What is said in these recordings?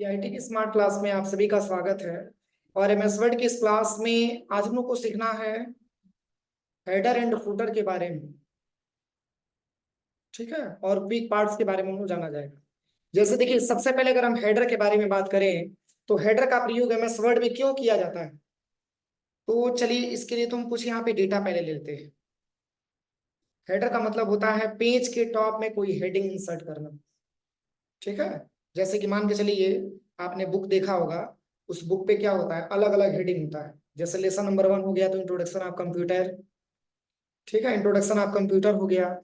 IT की smart class में आप सभी का स्वागत है। और एमएस वर्ड की इस क्लास में आज हम लोग को सीखना है हेडर एंड फुटर के बारे में। ठीक है, और क्विक पार्ट्स के बारे में हम लोग जाना जाएगा। जैसे देखिए, सबसे पहले अगर हम हेडर के बारे में बात करें तो हेडर का प्रयोग एमएस वर्ड में क्यों किया जाता है। तो चलिए, इसके लिए तो हम कुछ यहाँ पे डेटा पहले ले लेते हैं। हेडर का मतलब होता है पेज के टॉप में कोई हेडिंग इंसर्ट करना। ठीक है, जैसे कि मान के चलिए आपने बुक देखा होगा, उस बुक पे क्या होता है, अलग अलग हेडिंग होता है। जैसे लेसन नंबर 1 हो गया तो इंट्रोडक्शन ऑफ कंप्यूटर। ठीक है, इंट्रोडक्शन ऑफ कंप्यूटर हो गया।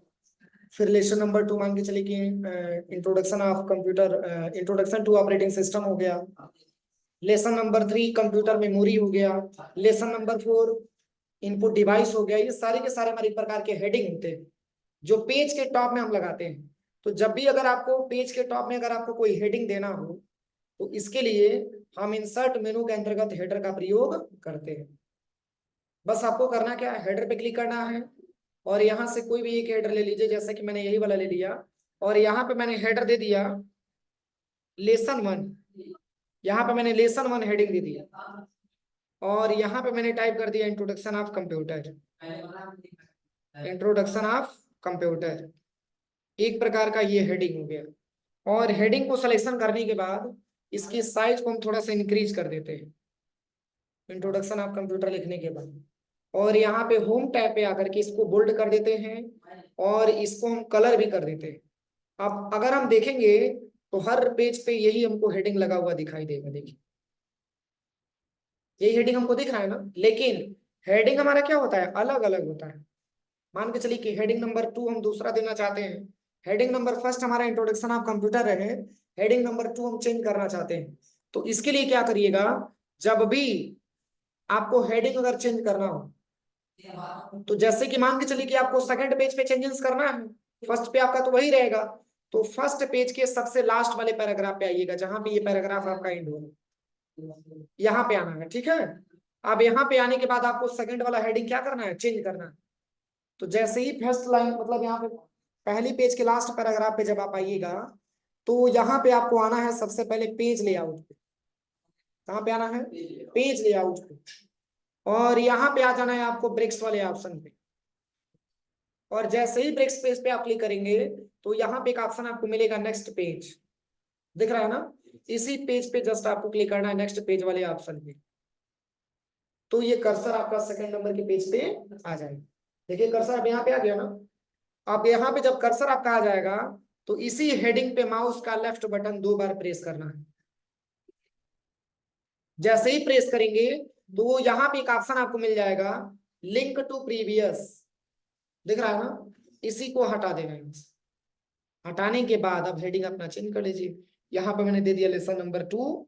फिर लेसन नंबर 2 मान के चलिए कि introduction of computer, introduction to operating system हो गया। लेसन नंबर 3 कंप्यूटर मेमोरी हो गया। लेसन नंबर 4 इनपुट डिवाइस हो गया। ये सारे के सारे हमारे प्रकार के हेडिंग होते हैं जो पेज के टॉप में हम लगाते हैं। तो जब भी अगर आपको पेज के टॉप में अगर आपको कोई हेडिंग देना हो तो इसके लिए हम इंसर्ट मेनू के अंतर्गत हेडर का प्रयोग करते हैं। बस आपको करना क्या है, हेडर पे क्लिक करना है और यहाँ से कोई भी एक हेडर ले लीजिए। जैसे कि मैंने यही वाला ले लिया और यहाँ पे मैंने हेडर दे दिया लेसन 1। यहाँ पे मैंने लेसन 1 हेडिंग दे दिया और यहाँ पे मैंने टाइप कर दिया introduction of computer. Introduction of computer एक प्रकार का ये हेडिंग हो गया। और हेडिंग को सिलेक्शन करने के बाद इसकी साइज को हम थोड़ा सा इंक्रीज कर देते हैं इंट्रोडक्शन ऑफ कंप्यूटर लिखने के बाद। और यहाँ पे होम टैब पे आकर के इसको बोल्ड कर देते हैं और इसको हम कलर भी कर देते हैं। अब अगर हम देखेंगे तो हर पेज पे यही हमको हेडिंग लगा हुआ दिखाई देगा। देखिए, यही हेडिंग हमको दिख रहा है ना, लेकिन हेडिंग हमारा क्या होता है, अलग अलग होता है। मान के चलिए कि हेडिंग नंबर 2 हम दूसरा देना चाहते हैं। हेडिंग नंबर 1 हमारा इंट्रोडक्शन ऑफ कंप्यूटर रहे, हेडिंग नंबर 2 हम चेंज करना चाहते हैं। तो इसके लिए क्या करिएगा, जब भी आपको हेडिंग अगर चेंज करना हो तो जैसे कि मान के चलिए कि आपको सेकंड पेज पे चेंजेस करना है, फर्स्ट पे आपका तो वही रहेगा। तो फर्स्ट पेज के सबसे लास्ट वाले पैराग्राफ पे आइएगा जहां पे ये पैराग्राफ आपका एंड हो, यहाँ पे आना है। ठीक है, अब यहाँ पे आने के बाद आपको सेकंड वाला हेडिंग क्या करना है, चेंज करना है। तो जैसे ही फर्स्ट लाइन मतलब यहाँ पे पहली पेज के लास्ट पैराग्राफ पे जब आप आइएगा तो यहाँ पे आपको आना है सबसे पहले पेज लेआउट पे। कहाँ पे आना है, पेज लेआउट पे। और यहाँ पे आ जाना है आपको ब्रेक्स वाले ऑप्शन पे। और जैसे ही ब्रेक्स पेज पे आप क्लिक करेंगे तो यहाँ पे एक ऑप्शन आपको मिलेगा नेक्स्ट पेज, दिख रहा है ना। इसी पेज पे जस्ट आपको क्लिक करना है नेक्स्ट पेज वाले ऑप्शन पे। तो ये कर्सर आपका सेकंड नंबर के पेज पे आ जाएगा। देखिए कर्सर अब यहाँ पे आ गया ना। अब यहाँ पे जब कर्सर आपका आ जाएगा तो इसी हेडिंग पे माउस का लेफ्ट बटन 2 बार प्रेस करना है। जैसे ही प्रेस करेंगे तो यहाँ पे एक ऑप्शन आपको मिल जाएगा लिंक टू प्रीवियस, दिख रहा है ना। इसी को हटा देना है। हटाने के बाद अब हेडिंग अपना चेंज कर लीजिए। यहाँ पे मैंने दे दिया लेसन नंबर 2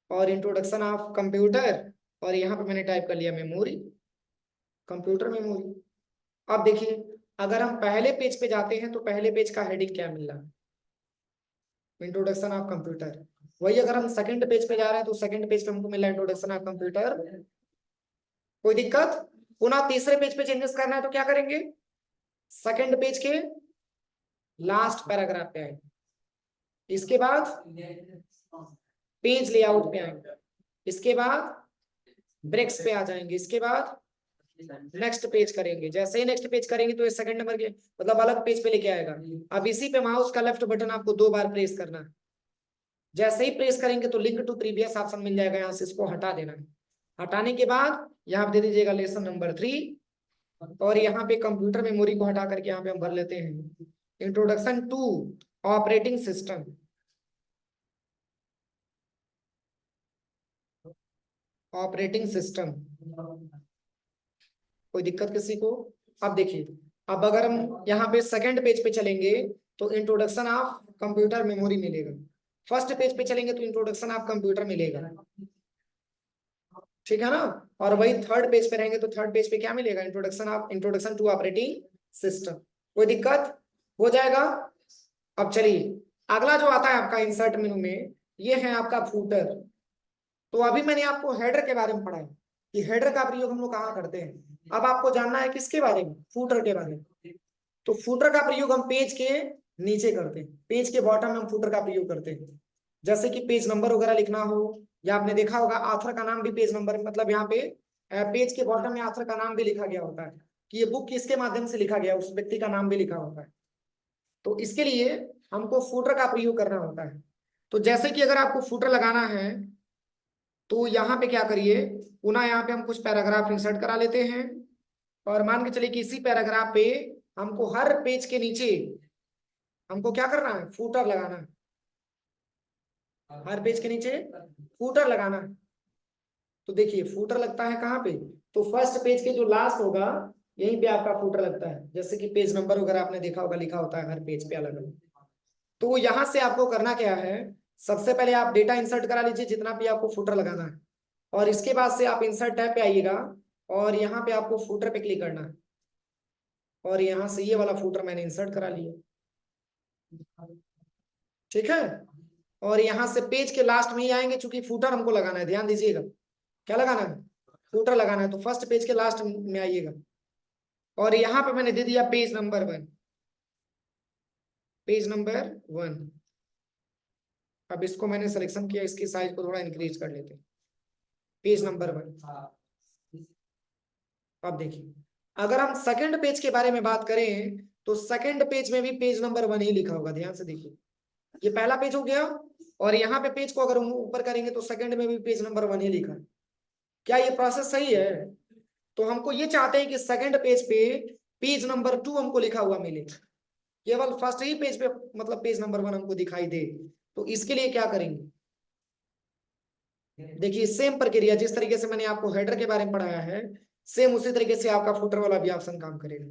और इंट्रोडक्शन ऑफ कंप्यूटर और यहाँ पे मैंने टाइप कर लिया मेमोरी, कंप्यूटर मेमोरी। अब देखिए, अगर हम पहले पेज पे जाते हैं तो पहले पेज का हेडिंग क्या मिल रहा है, इंट्रोडक्शन ऑफ कंप्यूटर। वही अगर हम सेकंड पेज पे जा रहे हैं तो सेकंड पेज पे हमको मिला इंट्रोडक्शन ऑफ कंप्यूटर। कोई दिक्कत, पुनः तीसरे पेज पे चेंजेस करना है तो क्या करेंगे, सेकंड पेज के लास्ट पैराग्राफ पे आएंगे। इसके बाद पेज लेआउट पे आएंगे। इसके बाद ब्रेक्स पे आ जाएंगे। इसके बाद नेक्स्ट पेज करेंगे। जैसे ही नेक्स्ट पेज करेंगे तो ये सेकंड नंबर के मतलब अलग पेज पे लेके आएगा। अब इसी पे माउस का लेफ्ट बटन आपको 2 बार प्रेस करना है। जैसे ही प्रेस करेंगे तो लिंक टू प्रीवियस ऑप्शन मिल जाएगा, यहाँ से इसको हटा देना है। हटाने के बाद यहाँ पे दे दीजिएगा लेसन नंबर 3 और यहाँ पे कंप्यूटर मेमोरी को हटा करके यहाँ पे हम भर लेते हैं introduction to operating system. Operating system, कोई दिक्कत किसी को। अब देखिए, अब अगर हम यहाँ पे सेकंड पेज पे चलेंगे तो इंट्रोडक्शन ऑफ कंप्यूटर मेमोरी मिलेगा। फर्स्ट पेज पे चलेंगे तो इंट्रोडक्शन ऑफ कंप्यूटर मिलेगा। ठीक है ना। और वही थर्ड पेज पे रहेंगे तो थर्ड पेज पे क्या मिलेगा, इंट्रोडक्शन टू ऑपरेटिंग सिस्टम। कोई दिक्कत हो जाएगा। अब चलिए, अगला जो आता है आपका इंसर्ट मेनू में, ये है आपका फूटर। तो अभी मैंने आपको हेडर के बारे में पढ़ाया कि हेडर का प्रयोग हम लोग कहाँ करते हैं। अब आपको जानना है किसके बारे में, फूटर के बारे में। तो फूटर का प्रयोग हम पेज के नीचे करते हैं, पेज के बॉटम में हम फूटर का प्रयोग करते हैं। जैसे कि पेज नंबर वगैरह लिखना हो, या आपने देखा होगा ऑथर का नाम भी पेज नंबर, मतलब यहाँ पे पेज के बॉटम में ऑथर का नाम भी लिखा गया होता है कि ये बुक किसके माध्यम से लिखा गया, उस व्यक्ति का नाम भी लिखा होता है। तो इसके लिए हमको फुटर का प्रयोग करना होता है। तो जैसे कि अगर आपको फुटर लगाना है तो यहाँ पे क्या करिए, पुनः यहाँ पे हम कुछ पैराग्राफ इंसर्ट करा लेते हैं, और मान के चलिए कि इसी पैराग्राफ पे हमको हर पेज के नीचे हमको क्या करना है, फुटर लगाना है। हर पेज के नीचे फुटर लगाना है। तो देखिए फुटर लगता है कहाँ पे, तो फर्स्ट पेज के जो लास्ट होगा यहीं पे आपका फुटर लगता है। जैसे कि पेज नंबर वगैरह आपने देखा होगा, लिखा होता है हर पेज पे अलग अलग। तो यहाँ से आपको करना क्या है, सबसे पहले आप डेटा इंसर्ट करा लीजिए जितना भी आपको फुटर लगाना है, और इसके बाद से आप इंसर्ट टैब पे आइएगा, और यहाँ पे आपको फुटर पे क्लिक करना है, और यहाँ से ये वाला फुटर मैंने इंसर्ट करा लिया, ठीक है। और यहाँ से पेज के लास्ट में ही आएंगे, चूंकि फुटर हमको लगाना है, ध्यान दीजिएगा क्या लगाना है, फुटर लगाना है। तो फर्स्ट पेज के लास्ट में आइएगा, और यहाँ पे मैंने दे दिया पेज नंबर 1, पेज नंबर 1। अब इसको मैंने सिलेक्शन किया, इसकी साइज को थोड़ा इंक्रीज कर लेते हैं, पेज नंबर 1। अब देखिए अगर हम सेकंड पेज के बारे में बात करें तो सेकंड पेज में भी पेज नंबर 1 ही लिखा होगा, ध्यान से देखिए। ये पहला पेज हो गया, और यहाँ पे पेज को अगर हम ऊपर करेंगे तो सेकंड में भी पेज नंबर 1 ही लिखा है। क्या ये प्रोसेस सही है? तो हमको ये चाहते हैं कि सेकंड पेज पे पेज नंबर 2 हमको लिखा हुआ मिले, केवल फर्स्ट ही पेज पे मतलब पेज नंबर 1 हमको दिखाई दे। तो इसके लिए क्या करेंगे, देखिए सेम प्रक्रिया जिस तरीके से मैंने आपको हेडर के बारे में पढ़ाया है, सेम उसी तरीके से आपका फुटर वाला भी ऑप्शन काम करेगा।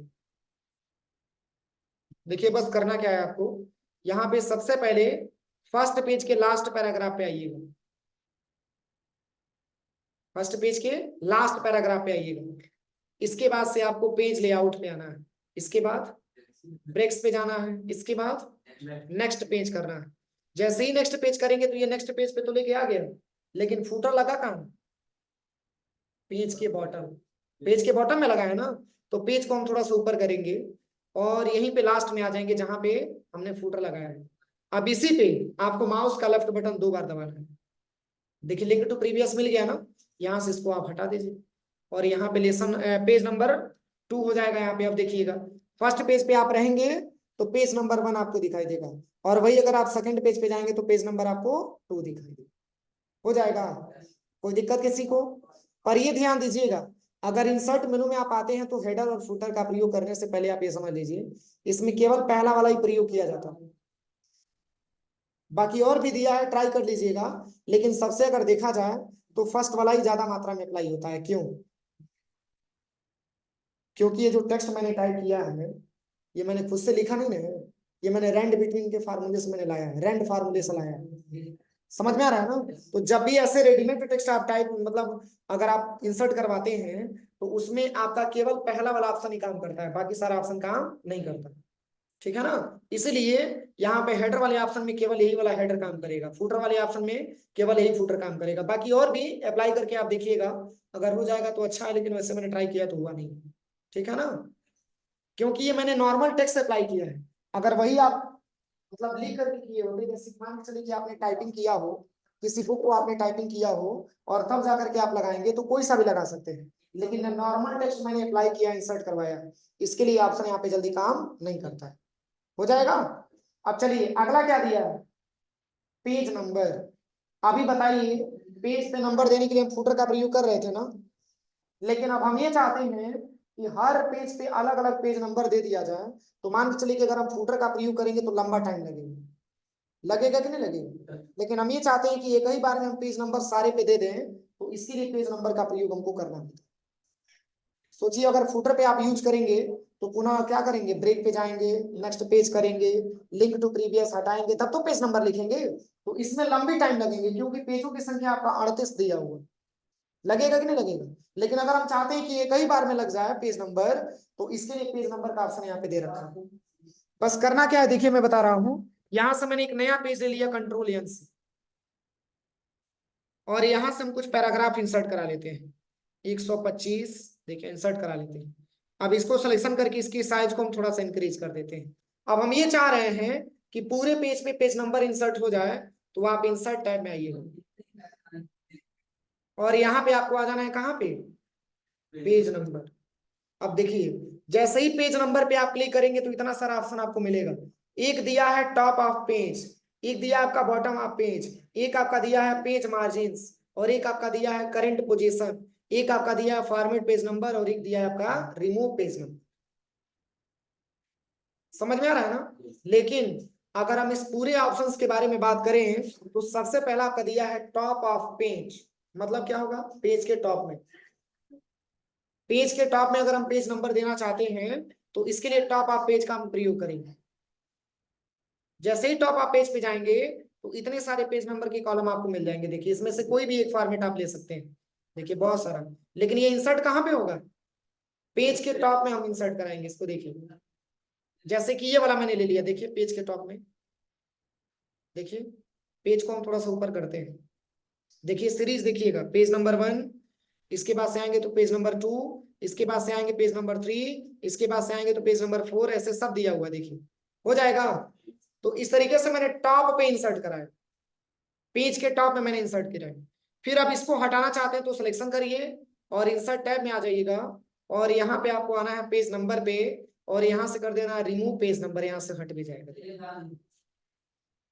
देखिए बस करना क्या है आपको, यहाँ पे सबसे पहले फर्स्ट पेज के लास्ट पैराग्राफ पे आइएगा, फर्स्ट पेज के लास्ट पैराग्राफ पे आइएगा। इसके बाद से आपको पेज लेआउट पे आना है, इसके बाद ब्रेक्स पे जाना है, इसके बाद नेक्स्ट पेज करना है। जैसे ही नेक्स्ट पेज करेंगे तो ये नेक्स्ट पेज पे तो लेके आ गया, लेकिन फुटर लगा कहाँ, पेज के बॉटम, पेज के बॉटम में लगा है ना। तो पेज को हम थोड़ा सा ऊपर करेंगे, और यहीं पे लास्ट में आ जाएंगे जहां पे हमने फुटर लगाया है। अब इसी पे आपको माउस का लेफ्ट बटन 2 बार दबाना है। देखिए लिंक टू प्रीवियस मिल गया ना, यहाँ से इसको आप हटा दीजिए, और यहाँ पे लेसन पेज नंबर 2 हो जाएगा। यहाँ पे आप देखिएगा फर्स्ट पेज पे आप रहेंगे तो पेज नंबर 1 आपको दिखाई देगा, और वही अगर आप सेकंड पेज पे जाएंगे तो पेज नंबर आपको 2 दिखाई देगा। हो जाएगा, कोई दिक्कत किसी को? पर ये ध्यान दीजिएगा, अगर इंसर्ट मेनू में आप आते हैं तो हेडर और फुटर का प्रयोग करने से पहले आप ये समझ लीजिए इसमें केवल पहला वाला ही प्रयोग किया जाता है, बाकी और भी दिया है ट्राई कर लीजिएगा, लेकिन सबसे अगर देखा जाए तो फर्स्ट वाला ही ज्यादा मात्रा में अप्लाई होता है। क्यों? क्योंकि ये जो टेक्स्ट मैंने टाइप किया है ये मैंने खुद से लिखा नहीं है, ये मैंने रैंड बिटवीन के फार्मूले से मैंने लाया है, रैंड फार्मूले से लाया है। समझ में आ रहा है ना? तो जब भी ऐसे रेडीमेड टेक्स्ट आप टाइप मतलब अगर आप इंसर्ट करवाते हैं तो उसमें आपका केवल पहला वाला ऑप्शन ही काम करता है, बाकी सारा ऑप्शन काम नहीं करता, ठीक है ना। इसीलिए यहाँ पे हेडर वाले ऑप्शन में केवल यही वाला हेडर काम करेगा, फुटर वाले ऑप्शन में केवल यही फुटर काम करेगा। बाकी और भी अप्लाई करके आप देखिएगा, अगर हो जाएगा तो अच्छा है, लेकिन वैसे मैंने ट्राई किया तो हुआ नहीं, ठीक है ना। क्योंकि ये मैंने नॉर्मल टेक्स्ट अप्लाई किया है, अगर वही आप मतलब लिख करके किए होते, जैसे मान के चलिए कि आपने टाइपिंग किया हो, किसी बुक को आपने टाइपिंग किया हो और तब जाकर के आप लगाएंगे तो कोई सा भी लगा सकते हैं, लेकिन नॉर्मल टेक्स्ट मैंने अप्लाई किया, इंसर्ट करवाया, इसके लिए ऑप्शन यहाँ पे जल्दी काम नहीं करता है। हो जाएगा। अब चलिए अगला क्या दिया है, पेज नंबर। अभी बताइए पेज पे नंबर देने के लिए हम फुटर का प्रयोग कर रहे थे ना, लेकिन अब हम ये चाहते हैं कि हर पेज पे अलग अलग पेज नंबर दे दिया जाए। तो मान के चलिए कि अगर हम फुटर का प्रयोग करेंगे तो लंबा टाइम लगेगा, लगेगा कि नहीं लगेगा, लेकिन हम ये चाहते हैं कि एक ही बार में हम पेज नंबर सारे पे दे दें, तो इसके लिए पेज नंबर का प्रयोग हमको करना है। सोचिए अगर फुटर पे आप यूज करेंगे तो पुनः क्या करेंगे, ब्रेक पे जाएंगे, नेक्स्ट पेज करेंगे, लिंक टू प्रीवियस हटाएंगे, तब तो पेज नंबर लिखेंगे, तो इसमें लंबी टाइम लगेंगे क्योंकि पेजों की संख्या आपका 38 दिया हुआ है। लगेगा कि नहीं लगेगा? लेकिन अगर हम चाहते हैं कि एक ही बार में लग जाए पेज नंबर, तो इसके लिए पेज नंबर का ऑप्शन यहाँ पे दे रखा है। बस करना क्या है देखिए मैं बता रहा हूँ, यहां से मैंने एक नया पेज ले लिया कंट्रोल एन से, और यहां से हम कुछ पैराग्राफ इंसर्ट करा लेते हैं, 125 देखिए इंसर्ट करा लेते हैं। अब इसको सिलेक्शन करके इसकी साइज को हम थोड़ा सा इंक्रीज कर देते हैं। अब हम ये चाह रहे हैं कि पूरे पेज पे पेज नंबर इंसर्ट हो जाए, तो आप इंसर्ट टैब में आइएगा और यहाँ पे आपको आ जाना है कहाँ पे, पेज नंबर। अब देखिए जैसे ही पेज नंबर पे आप क्लिक करेंगे तो इतना सारा ऑप्शन आपको मिलेगा। एक दिया है टॉप ऑफ पेज, एक दिया आपका बॉटम ऑफ पेज, एक आपका दिया है पेज मार्जिन्स, और एक आपका दिया है करंट पोजीशन, एक आपका दिया है फॉर्मेट पेज नंबर, और एक दिया है आपका रिमूव पेज नंबर। समझ में आ रहा है ना। लेकिन अगर हम इस पूरे ऑप्शंस के बारे में बात करें तो सबसे पहला आपका दिया है टॉप ऑफ पेज, मतलब क्या होगा, पेज के टॉप में। पेज के टॉप में अगर हम पेज नंबर देना चाहते हैं तो इसके लिए टॉप ऑफ पेज का हम प्रयोग करेंगे। जैसे ही टॉप ऑफ पेज पे जाएंगे तो इतने सारे पेज नंबर के कॉलम आपको मिल जाएंगे। देखिए इसमें से कोई भी एक फॉर्मेट आप ले सकते हैं, देखिए बहुत सारा। लेकिन ये इंसर्ट कहाँ पे होगा, पेज के टॉप में हम इंसर्ट कराएंगे इसको। देखिए जैसे कि ये वाला मैंने ले लिया, देखिए पेज के टॉप में, देखिए पेज को हम थोड़ा सा ऊपर करते हैं। देखिए सीरीज देखिएगा, पेज नंबर 1, इसके बाद से आएंगे तो पेज नंबर 2, इसके बाद से आएंगे पेज नंबर 3, इसके बाद से आएंगे तो पेज नंबर 4, ऐसे सब दिया हुआ देखिए, हो जाएगा। तो इस तरीके से मैंने टॉप पे इंसर्ट कराया, पेज के टॉप में मैंने इंसर्ट किया है। फिर अब इसको हटाना चाहते हैं तो सिलेक्शन करिए और इंसर्ट टैब में आ जाइएगा, और यहाँ पे आपको आना है पेज नंबर पे, और यहाँ से कर देना रिमूव पेज नंबर, यहाँ से हट भी जाएगा,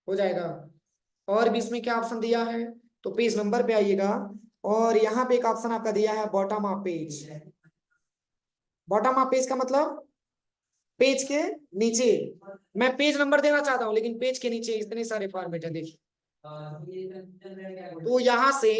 हो जाएगा। और भी इसमें क्या ऑप्शन दिया है, तो पेज नंबर पे आइएगा और यहाँ पे एक ऑप्शन आपका दिया है bottom of page. Bottom of page का मतलब पेज के नीचे। मैं पेज नंबर देना चाहता हूँ लेकिन पेज के नीचे इतने सारे फॉर्मेट है देखिए। तो यहाँ से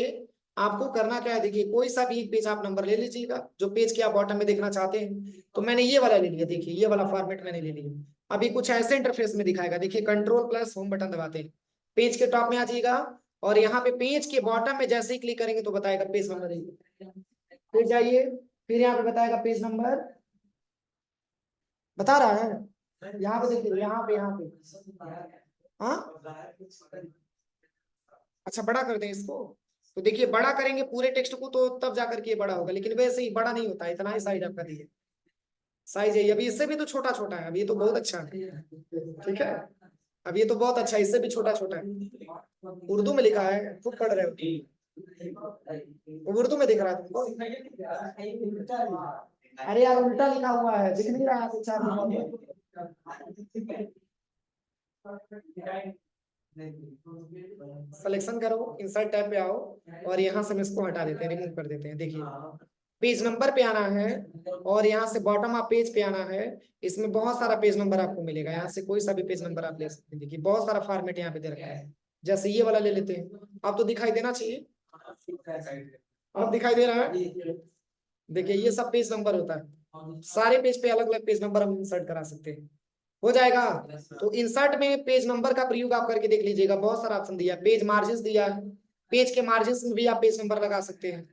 आपको करना क्या है, देखिए कोई सा भी एक पेज आप नंबर ले लीजिएगा जो पेज के आप बॉटम में देखना चाहते हैं। तो मैंने ये वाला ले लिया, देखिए ये वाला फॉर्मेट मैंने ले लिया। अभी कुछ ऐसे इंटरफेस में दिखाएगा, देखिए कंट्रोल प्लस होम बटन दबाते हैं, पेज के टॉप में आ जाइएगा और यहाँ पे पेज के बॉटम में जैसे ही क्लिक करेंगे तो बताएगा पेज नंबर, फिर जाइए, फिर यहाँ पे बताएगा पेज नंबर, बता रहा है यहाँ पे, देखिए यहाँ पे हाँ। अच्छा बड़ा कर दें इसको, तो देखिए बड़ा करेंगे पूरे टेक्स्ट को तो तब जाकर के ये बड़ा होगा, लेकिन वैसे ही बड़ा नहीं होता, इतना ही साइज आपका दिए साइज है। अभी इससे भी तो छोटा छोटा है, अभी ये तो बहुत अच्छा है, ठीक है। अब ये तो बहुत अच्छा है, इससे भी छोटा छोटा है, उर्दू में लिखा है, खूब पढ़ रहे हो, उर्दू में दिख रहा है तुमको। अरे यार उल्टा लिखा हुआ है, दिख नहीं रहा है, सिलेक्शन करो, इंसर्ट टैब पे आओ और यहाँ से हम इसको हटा देते हैं, रिमूव कर देते हैं। देखिए पेज नंबर पे आना है और यहाँ से बॉटम ऑफ पेज पे आना है। इसमें बहुत सारा पेज नंबर आपको मिलेगा, यहाँ से कोई सा भी पेज नंबर आप ले सकते हैं। देखिए बहुत सारा फॉर्मेट यहाँ पे दे रखा है, जैसे ये वाला ले लेते हैं। अब तो दिखाई देना चाहिए, अब दिखाई दे रहा है। देखिए ये सब पेज नंबर होता है, सारे पेज पे अलग अलग पेज नंबर हम इंसर्ट करा सकते हैं, हो जाएगा। तो इंसर्ट में पेज नंबर का प्रयोग आप करके देख लीजिएगा, बहुत सारा ऑप्शन दिया है, पेज मार्जिन दिया है, पेज के मार्जिन में भी आप पेज नंबर लगा सकते हैं।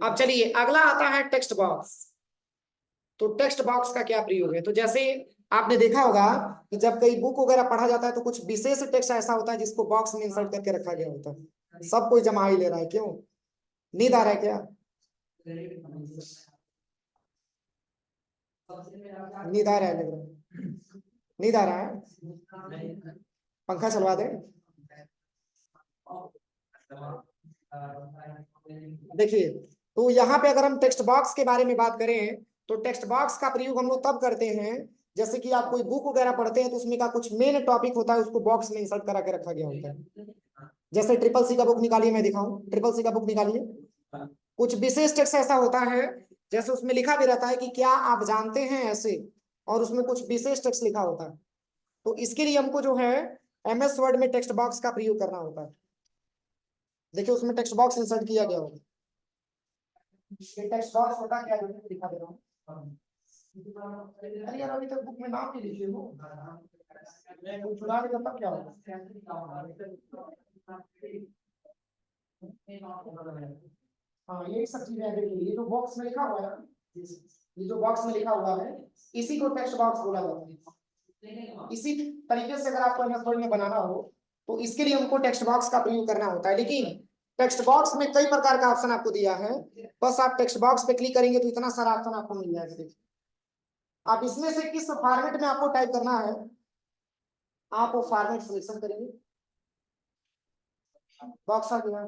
अब चलिए अगला आता है टेक्स्ट बॉक्स। तो टेक्स्ट बॉक्स का क्या प्रयोग है, तो जैसे आपने देखा होगा कि जब कई बुक वगैरह पढ़ा जाता है तो कुछ विशेष टेक्स्ट ऐसा होता है जिसको बॉक्स में इंसर्ट करके रखा गया होता है। सब कोई जमा ही ले रहा है, क्यों, नींद आ रहा है क्या, नींद आ रहा है, लग रहा है नींद आ रहा है, पंखा चलवा दे। देखिए तो यहाँ पे अगर हम टेक्स्ट बॉक्स के बारे में बात करें तो टेक्स्ट बॉक्स का प्रयोग हम लोग तब करते हैं जैसे कि आप कोई बुक वगैरह पढ़ते हैं तो उसमें का कुछ मेन टॉपिक होता है, उसको बॉक्स में इंसर्ट करा के रखा गया होता है। जैसे ट्रिपल सी का बुक निकालिए, मैं दिखाऊं, ट्रिपल सी का बुक निकालिए, कुछ विशेष टेक्स्ट ऐसा होता है जैसे उसमें लिखा भी रहता है कि क्या आप जानते हैं ऐसे, और उसमें कुछ विशेष टेक्स्ट लिखा होता है। तो इसके लिए हमको जो है MS वर्ड में टेक्स्ट बॉक्स का प्रयोग करना होता है। देखिए उसमें टेक्स्ट बॉक्स इंसर्ट किया गया होगा, टेक्स्ट बॉक्स होता क्या है, मैं दिखा दे रहा हूँ। अरे यार अभी तक बुक में नाम नहीं लिखे हो, मैं कुछ चुरा लेगा तब क्या होगा। हाँ यही सब चीजें देखिए, ये जो बॉक्स में लिखा हुआ है, ये जो बॉक्स में लिखा हुआ है इसी को टेक्स्ट बॉक्स बोला जाता है। इसी तरीके से अगर आपको MS वर्ड में बनाना हो तो इसके लिए हमको टेक्स्ट बॉक्स का प्रयोग करना होता है। लेकिन टेक्स्ट बॉक्स में कई प्रकार का ऑप्शन आपको दिया है, बस आप टेक्स्ट बॉक्स पे क्लिक करेंगे तो इतना सारा ऑप्शन आपको मिल जाएगा। देखिए आप इसमें से किस फॉर्मेट में आपको टाइप करना है, आप वो फॉर्मेट सिलेक्शन करेंगे, बॉक्स आ गया।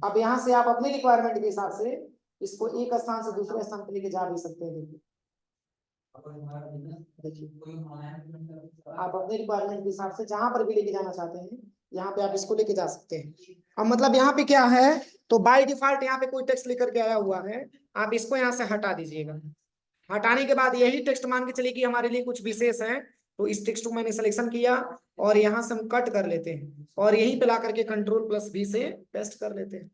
अब यहाँ से आप अपनी रिक्वायरमेंट के हिसाब से इसको एक स्थान से दूसरे स्थान पर लेके जा भी सकते हैं। देखिए आप अपने रिक्वायरमेंट के हिसाब से जहां पर भी लेके जाना चाहते हैं यहाँ पे आप इसको लेके जा सकते हैं। अब मतलब यहाँ पे क्या है, तो बाय डिफॉल्ट यहाँ पे कोई टेक्स्ट लेकर के आया हुआ है, आप इसको यहाँ से हटा दीजिएगा। हटाने के बाद यही टेक्स्ट मान के चलिए कि हमारे लिए कुछ विशेष है, तो इस टेक्स्ट को मैंने सिलेक्शन किया और यहाँ से हम कट कर लेते हैं और यहीं पे ला करके Ctrl+V से पेस्ट कर लेते हैं,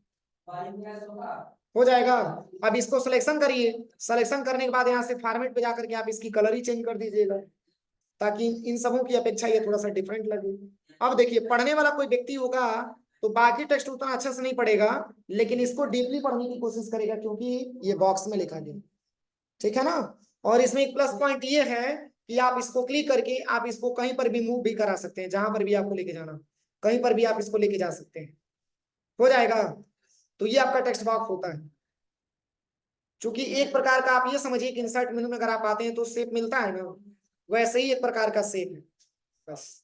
हो जाएगा। अब इसको सिलेक्शन करिए, सिलेक्शन करने के बाद यहाँ से फॉर्मेट पे जाकर के आप इसकी कलर ही चेंज कर दीजिएगा, ताकि इन सबों की अपेक्षा ये थोड़ा सा डिफरेंट लगे। अब देखिए पढ़ने वाला कोई व्यक्ति होगा तो बाकी टेक्स्ट उतना अच्छे से नहीं पढ़ेगा, लेकिन इसको डीपली पढ़ने की कोशिश करेगा क्योंकि ये बॉक्स में लिखा गया, ठीक है ना। और इसमें एक प्लस पॉइंट ये है कि आप इसको क्लिक करके आप इसको कहीं पर भी मूव भी करा सकते हैं, जहां पर भी आपको लेके जाना, कहीं पर भी आप इसको लेके जा सकते हैं, हो जाएगा। तो ये आपका टेक्स्ट बॉक्स होता है। चूंकि एक प्रकार का आप ये समझिए कि इंसर्ट मेनू में अगर आप आते हैं तो शेप मिलता है ना, वैसे ही एक प्रकार का शेप है बस,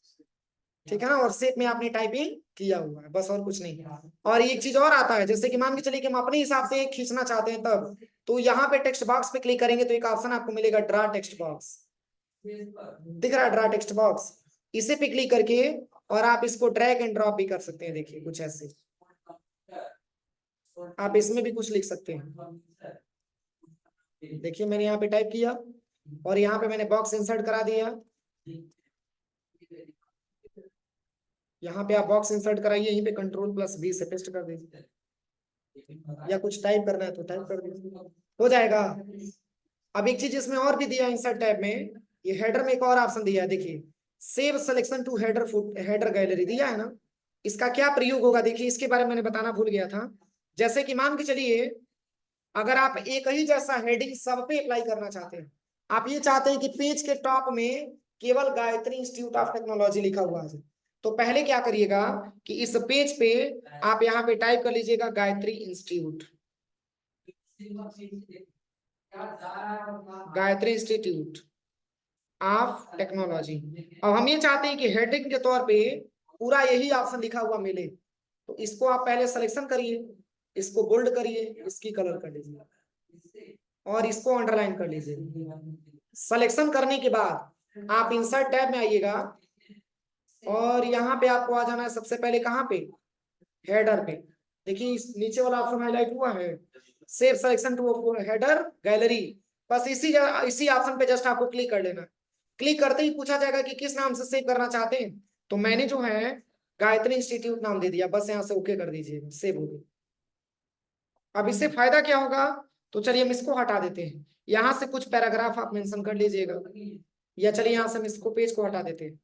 ठीक है ना। और शेप में आपने टाइपिंग किया हुआ है बस, और कुछ नहीं। और एक चीज और आता है, जैसे कि मान के चलिए कि हम अपने हिसाब से खींचना चाहते हैं तब, तो यहाँ पे टेक्स्ट बॉक्स पे क्लिक करेंगे तो एक ऑप्शन आपको मिलेगा ड्रा टेक्स्ट बॉक्स, दिख रहा है ड्रा टेक्स्ट बॉक्स, इसे पे क्लिक करके और आप इसको ड्रैग एंड ड्रॉप भी कर सकते हैं। देखिए कुछ ऐसे आप इसमें भी कुछ लिख सकते हैं। देखिए मैंने यहाँ पे टाइप किया और यहाँ पे मैंने बॉक्स इंसर्ट करा दिया, यहाँ पे आप बॉक्स इंसर्ट कराइए, यहीं पे Ctrl+V से पेस्ट कर दीजिए, या कुछ टाइप करना है तो टाइप कर दीजिए, हो जाएगा। अब एक चीज इसमें और भी दिया इंसर्ट टैब में, ये हेडर में एक और ऑप्शन दिया है, देखिए save selection to header foot header gallery दिया है ना। इसका क्या प्रयोग होगा, देखिए इसके बारे में मैंने बताना भूल गया था। जैसे कि मान के चलिए अगर आप एक ही जैसा हेडिंग सब पे अप्लाई करना चाहते हैं, आप ये चाहते हैं कि पेज के टॉप में केवल गायत्री इंस्टीट्यूट ऑफ टेक्नोलॉजी लिखा हुआ है, तो पहले क्या करिएगा कि इस पेज पे आप यहाँ पे टाइप कर लीजिएगा Gayatri institute, Gayatri institute of technology. अब हम ये चाहते हैं कि हेडिंग के तौर पे पूरा यही ऑप्शन लिखा हुआ मिले, तो इसको आप पहले सिलेक्शन करिए, इसको बोल्ड करिए, इसकी कलर कर लीजिए और इसको अंडरलाइन कर लीजिए। सिलेक्शन करने के बाद आप इंसर्ट टैब में आइएगा और यहाँ पे आपको आ जाना है सबसे पहले कहाँ पे, हेडर पे। देखिए इस नीचे वाला ऑप्शन हाईलाइट हुआ है, save selection to header gallery, बस इसी ऑप्शन पे जस्ट आपको क्लिक कर लेना। क्लिक करते ही पूछा जाएगा कि किस नाम से सेव करना चाहते हैं, तो मैंने जो है गायत्री इंस्टीट्यूट नाम दे दिया, बस यहाँ से ओके कर दीजिए, सेव हो गई। अब इससे फायदा क्या होगा, तो चलिए हम इसको हटा देते हैं, यहाँ से कुछ पैराग्राफ आप मेंशन कर लीजिएगा, या चलिए यहाँ से हम इसको पेज को हटा देते हैं,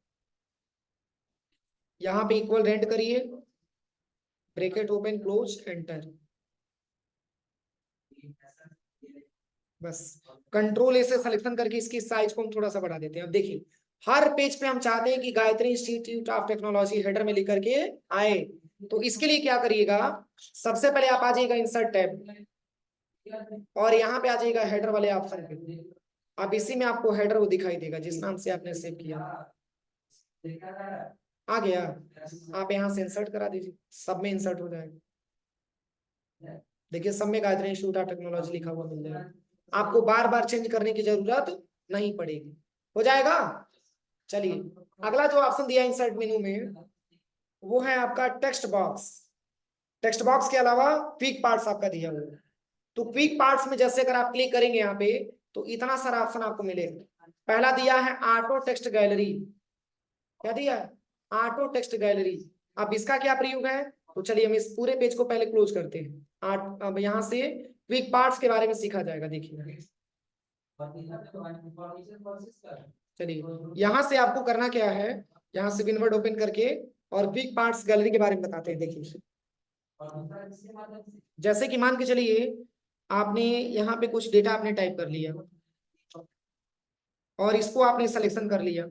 यहाँ पे इक्वल रेंट करिए, ब्रैकेट ओपन क्लोज एंटर, बस Ctrl+A से सिलेक्शन करके इसकी साइज को हम थोड़ा सा बढ़ा देते हैं। अब देखिए हर पेज पे हम चाहते हैं कि Gayatri institute of technology header में लिख करके आए, तो इसके लिए क्या करिएगा, सबसे पहले आप आ जाइएगा इंसर्ट टैब और यहाँ पे आ जाइएगा हेडर वाले ऑप्शन पे। अब इसी में आपको हेडर वो दिखाई देगा जिस नाम से आपने सेव किया, आ गया। आप यहाँ से इंसर्ट करा दीजिए, सब में इंसर्ट हो जाएगा। देखिए सब में गायत्री इंस्टीट्यूट ऑफ टेक्नोलॉजी लिखा हुआ मिल जाएगा, आपको बार बार चेंज करने की जरूरत नहीं पड़ेगी, हो जाएगा। चलिए अगला जो ऑप्शन दिया इंसर्ट मेनू में वो है आपका टेक्स्ट बॉक्स। टेक्स्ट बॉक्स के अलावा क्विक पार्ट्स आपका दिया हुआ है, तो क्विक पार्ट्स में जैसे अगर आप क्लिक करेंगे यहाँ पे तो इतना सारा ऑप्शन आपको मिलेगा। पहला दिया है ऑटो टेक्स्ट गैलरी, क्या दिया है, ऑटो टेक्स्ट गैलरी। अब इसका क्या प्रयोग है, तो चलिए हम इस पूरे पेज को पहले क्लोज करते हैं। अब यहाँ से क्विक पार्ट्स के बारे में सीखा जाएगा, देखिए चलिए यहाँ से आपको करना क्या है, यहाँ से विनवर्ड ओपन करके और क्विक पार्ट्स गैलरी के बारे में बताते हैं। देखिए जैसे कि मान के चलिए आपने यहाँ पे कुछ डेटा आपने टाइप कर लिया और इसको आपने सिलेक्शन कर लिया,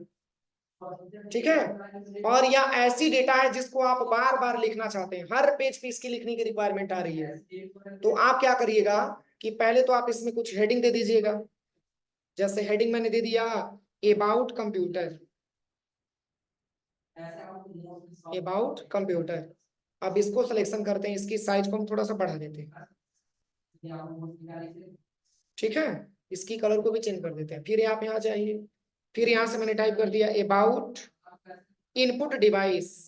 ठीक है, और या ऐसी डेटा है जिसको आप बार बार लिखना चाहते हैं, हर पेज पे इसकी लिखने की रिक्वायरमेंट आ रही है, तो आप क्या करिएगा कि पहले तो आप इसमें कुछ हेडिंग दे दीजिएगा। जैसे हेडिंग मैंने दे दिया अबाउट कंप्यूटर, अबाउट कंप्यूटर। अब इसको सिलेक्शन करते हैं, इसकी साइज को हम थोड़ा सा बढ़ा देते हैं, ठीक है। इसकी कलर को भी चेंज कर देते हैं। फिर आप यहाँ जाइए, फिर यहाँ से मैंने टाइप कर दिया अबाउट इनपुट डिवाइस।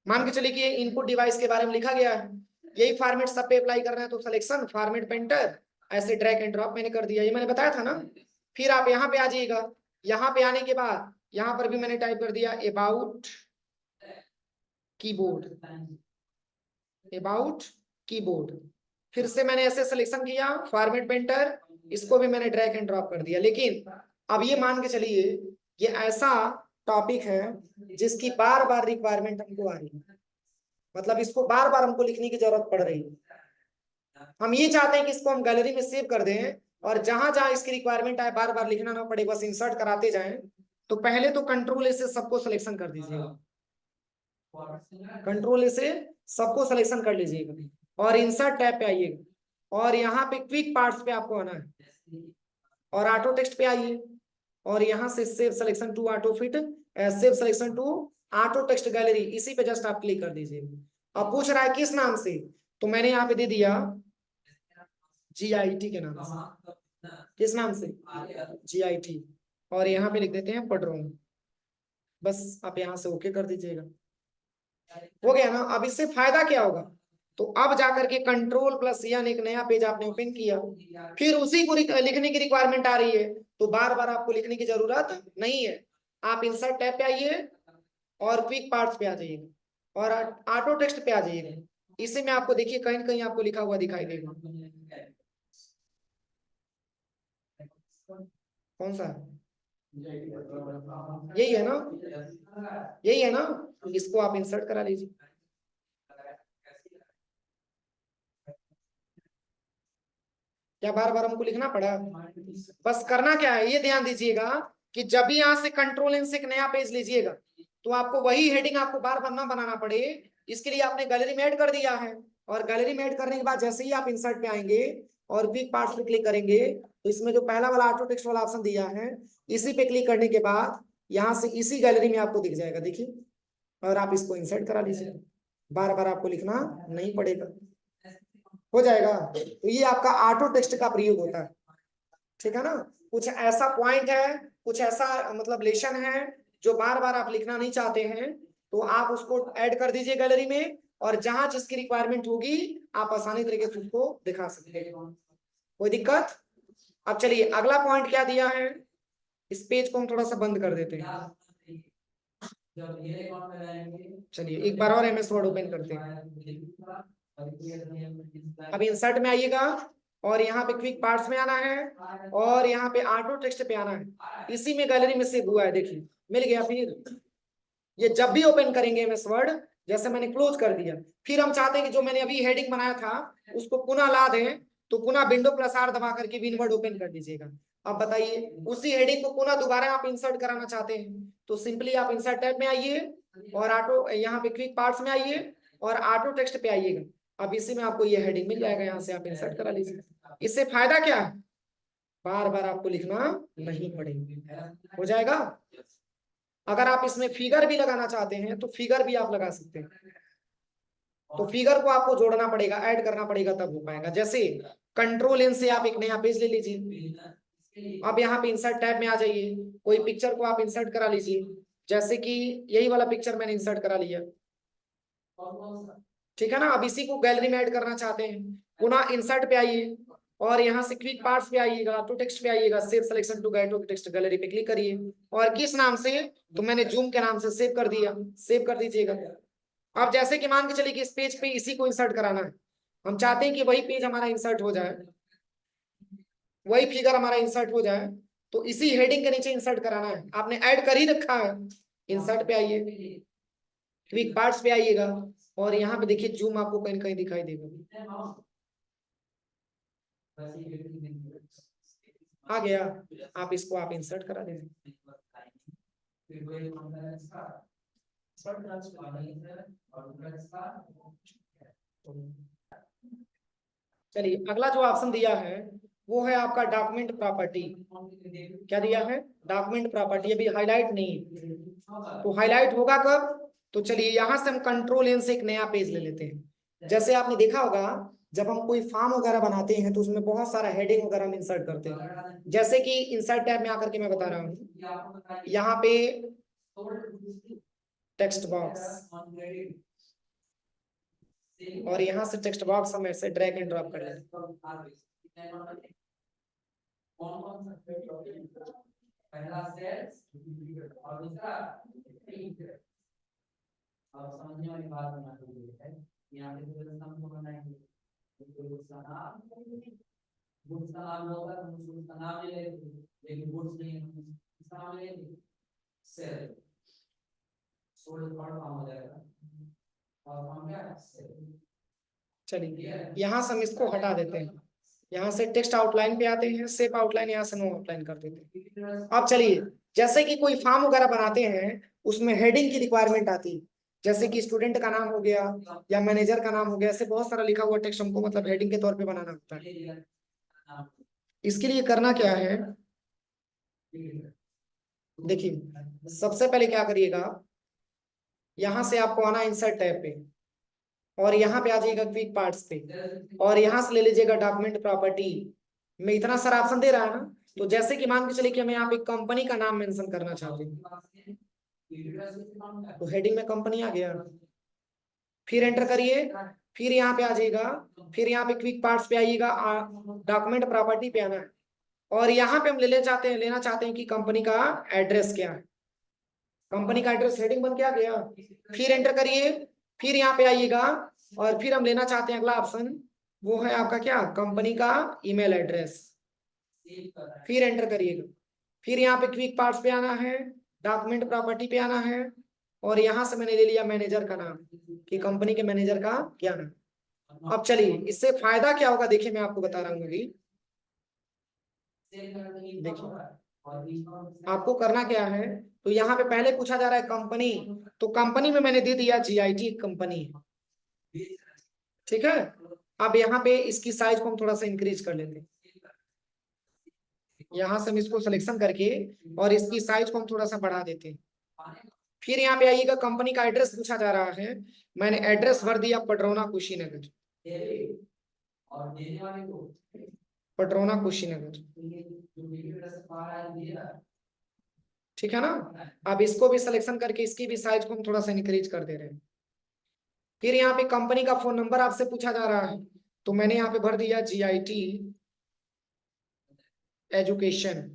मान के चलिए कि इनपुट डिवाइस के बारे में लिखा गया है, यही फॉर्मेट सब पे अप्लाई करना है, तो सिलेक्शन फॉर्मेट पेंटर, ऐसे ड्रैग एंड ड्रॉप मैंने कर दिया, ये मैंने बताया था ना। फिर आप यहाँ पे आ जाइएगा, यहाँ पे आने के बाद यहाँ पर भी मैंने टाइप कर दिया अबाउट कीबोर्ड, अबाउट कीबोर्ड। फिर से मैंने ऐसे सिलेक्शन किया फॉर्मेट पेंटर, इसको भी मैंने ड्रैग एंड ड्रॉप कर दिया। लेकिन अब ये मान के चलिए ये ऐसा टॉपिक है जिसकी बार बार रिक्वायरमेंट हमको आ रही है, मतलब इसको बार बार हमको लिखने की जरूरत पड़ रही है। हम ये चाहते हैं कि इसको हम गैलरी में सेव कर दें और जहां जहां इसकी रिक्वायरमेंट आए बार बार लिखना ना पड़े, बस इंसर्ट कराते जाएं। तो पहले तो कंट्रोल ए से सबको सिलेक्शन कर दीजिएगा, कंट्रोल ए से सबको सिलेक्शन कर लीजिएगा और इंसर्ट टैब पे आइएगा और यहाँ पे क्विक पार्ट्स पे आपको आना है और ऑटो टेक्स्ट पे आइए और यहाँ से save selection to auto fit, save selection to auto text gallery, इसी पे जस्ट आप क्लिक कर दीजिएगा। अब पूछ रहा है किस नाम से, तो मैंने यहाँ पे दे दिया GIT के नाम से। किस नाम से? GIT। और यहाँ पे लिख देते हैं पडरोम, बस आप यहाँ से ओके कर दीजिएगा। हो गया ना। अब इससे फायदा क्या होगा, तो अब जाकर के कंट्रोल प्लस यानी एक नया पेज आपने ओपन किया, फिर उसी को लिखने की रिक्वायरमेंट आ रही है, तो बार बार आपको लिखने की जरूरत नहीं है। आप इंसर्ट टैब पे आइए और क्विक पार्ट्स पे आ जाइएगा और ऑटो टेक्स्ट पे आ जाइएगा। इसी में आपको देखिए कहीं कहीं आपको लिखा हुआ दिखाई देगा, कौन सा? यही है ना, यही है ना। इसको आप इंसर्ट करा लीजिए। क्या बार बार हमको लिखना पड़ा? बस करना क्या है ये ध्यान दीजिएगा कि जब भी यहाँ से कंट्रोल एन से एक नया पेज लीजिएगा तो आपको वही हेडिंग आपको बार बार ना बनाना पड़े, इसके लिए आपने गैलरी में ऐड कर दिया है। और गैलरी में ऐड करने के बाद जैसे ही आप इंसर्ट पे आएंगे और क्विक पार्ट्स पे क्लिक करेंगे तो इसमें जो पहला वाला ऑटो टेक्स्ट वाला ऑप्शन दिया है, इसी पे क्लिक करने के बाद यहाँ से इसी गैलरी में आपको दिख जाएगा, देखिए। और आप इसको इंसर्ट करा लीजिए, बार बार आपको लिखना नहीं पड़ेगा, हो जाएगा। तो ये आपका ऑटो टेक्स्ट का प्रयोग होता है, ठीक है ना। कुछ ऐसा पॉइंट है, कुछ ऐसा मतलब लेशन है जो बार बार आप लिखना नहीं चाहते हैं, तो आप उसको ऐड कर दीजिए गैलरी में और जहां जिसकी रिक्वायरमेंट होगी आप आसानी तरीके से उसको दिखा सकते हैं, कोई दिक्कत। अब चलिए अगला पॉइंट क्या दिया है, इस पेज को हम थोड़ा सा बंद कर देते हैं। चलिए एक बार और MS वर्ड ओपन करते हैं। अब इंसर्ट में आइएगा और यहाँ पे क्विक पार्ट्स में आना है और यहाँ पे ऑटो टेक्स्ट पे आना है, इसी में गैलरी में सेव हुआ है, देखिए मिल गया। फिर ये जब भी ओपन करेंगे MS वर्ड, जैसे मैंने क्लोज कर दिया, फिर हम चाहते हैं कि जो मैंने अभी हेडिंग बनाया था उसको पुनः ला दें, तो पुनः विंडो प्लस R दबा करके विन वर्ड ओपन कर दीजिएगा। अब बताइए उसी हेडिंग को पुनः दोबारा आप इंसर्ट कराना चाहते हैं तो सिंपली आप इंसर्ट टैब में आइए और ऑटो यहाँ पे क्विक पार्ट्स में आइए और ऑटो टेक्स्ट पे आइएगा। अब इसी में आपको ये हेडिंग मिल जाएगा, यहाँ से आप इंसर्ट करा लीजिए। इससे फायदा क्या है, बार बार आपको लिखना नहीं पड़ेगा, हो जाएगा। अगर आप इसमें फिगर भी लगाना चाहते हैं तो फिगर भी आप लगा सकते हैं, तो फिगर को आपको जोड़ना पड़ेगा, ऐड करना पड़ेगा, तब हो पाएगा। जैसे कंट्रोल एन से आप एक नया पेज ले लीजिए, अब यहाँ पे इंसर्ट टैब में आ जाइए, कोई पिक्चर को आप इंसर्ट करा लीजिए, जैसे कि यही वाला पिक्चर मैंने इंसर्ट करा लिया, ठीक है ना। अब इसी को गैलरी में ऐड करना चाहते हैं, पुनः इंसर्ट पे आइए और यहाँ से क्विक पार्ट्स पे आइएगा, टू टेक्स्ट पे आइएगा, save selection to get to text gallery पे क्लिक करिए और किस नाम से, तो मैंने जूम के नाम से सेव कर दिया, सेव कर दीजिएगा। अब जैसे कि मान के चलिए कि इस पेज पे इसी को इंसर्ट कराना है, हम चाहते हैं कि वही पेज हमारा इंसर्ट हो जाए, वही फिगर हमारा इंसर्ट हो जाए, तो इसी हेडिंग के नीचे इंसर्ट कराना है। आपने ऐड कर ही रखा है, इंसर्ट पे आइए, क्विक पार्ट्स पे आइएगा और यहाँ पे देखिए जूम आपको कहीं कहीं दिखाई देगा, आ गया। आप इसको आप इंसर्ट करा दीजिए। चलिए अगला जो ऑप्शन दिया है वो है आपका डॉक्यूमेंट प्रॉपर्टी। क्या दिया है? Document property. अभी हाईलाइट नहीं, तो हाईलाइट होगा कब? तो चलिए यहां से हम कंट्रोल एन से एक नया पेज ले लेते हैं। जैसे आपने देखा होगा जब हम कोई फॉर्म वगैरह बनाते हैं तो उसमें बहुत सारा हेडिंग वगैरह हम इंसर्ट करते हैं। जैसे कि इंसर्ट टैब में आकर के मैं बता रहा हूँ, यहाँ पे टेक्स्ट बॉक्स, और यहाँ से टेक्स्ट बॉक्स हम ऐसे ड्रैग एंड ड्रॉप कर लेते हैं। पहला सेल्स और दूसरा प्रिंट। अब समझने वाली बात बनानी है, यहाँ पे जो हम को बनाएंगे गुड्स का नाम होगा तो गुड्स का नाम ले लेंगे, लेकिन गुड्स नहीं है इसका नाम ले लेंगे सेल। सोल्ड फॉर्म हो जाएगा और हम क्या सेल। चलिए यहाँ से हम इसको हटा देते हैं, यहाँ से टेक्स्ट आउटलाइन पे आते हैं, शेप आउटलाइन यहाँ से नो आउटलाइन कर देते हैं। अब चलिए जैसे कि कोई फॉर्म वगैरह बनाते हैं उसमें हेडिंग की रिक्वायरमेंट आती है, जैसे कि स्टूडेंट का नाम हो गया या मैनेजर का नाम हो गया, ऐसे बहुत सारा लिखा हुआ टेक्स्ट हमको मतलब हेडिंग के तौर पे बनाना होता है। इसके लिए करना क्या है, देखिए सबसे पहले क्या करिएगा, यहाँ से आपको आना इंसर्ट टैब पे और यहाँ पे आ जाइएगा क्विक पार्ट्स पे और यहाँ से ले लीजिएगा डॉक्यूमेंट प्रॉपर्टी में इतना सारा ऑप्शन दे रहा है ना। तो जैसे कि मान के चलिए कि हम यहाँ पे कंपनी का नाम मेंशन करना चाहते हैं, तो हेडिंग में कंपनी आ गया, फिर एंटर करिए, फिर यहाँ पे आ जाइएगा, फिर यहाँ पे क्विक पार्ट्स पे आइएगा, डॉक्यूमेंट प्रॉपर्टी पे आना है और यहाँ पे हम लेना चाहते हैं कि कंपनी का एड्रेस क्या है। कंपनी का एड्रेस हेडिंग बन के आ गया, फिर एंटर करिए, फिर यहाँ पे आइएगा और फिर हम लेना चाहते हैं अगला ऑप्शन, वो है आपका क्या, कंपनी का ईमेल एड्रेस। फिर एंटर करिएगा, फिर यहाँ पे क्विक पार्ट्स पे आना है, डॉक्यूमेंट प्रॉपर्टी पे आना है और यहाँ से मैंने ले लिया मैनेजर का नाम कि कंपनी के मैनेजर का क्या नाम। अब चलिए इससे फायदा क्या होगा, देखिए मैं आपको बता रहा हूँ अभी। देखिए आपको करना क्या है, तो यहाँ पे पहले पूछा जा रहा है कंपनी, तो कंपनी में मैंने दे दिया GIT कंपनी, ठीक है। अब यहाँ पे इसकी साइज को हम थोड़ा सा इंक्रीज कर लेते हैं, यहाँ से हम इसको सिलेक्शन करके और इसकी साइज को हम थोड़ा सा बढ़ा देते हैं। फिर यहाँ पे आइएगा, कंपनी का एड्रेस पूछा जा रहा है, मैंने एड्रेस भर दिया पटरौना कुशीनगर, पटरौना कुशीनगर, ठीक है ना। अब इसको भी सिलेक्शन करके इसकी भी साइज को हम थोड़ा सा इंक्रीज कर दे रहे हैं। फिर यहाँ पे कंपनी का फोन नंबर आपसे पूछा जा रहा है, तो मैंने यहाँ पे भर दिया GIT एजुकेशन।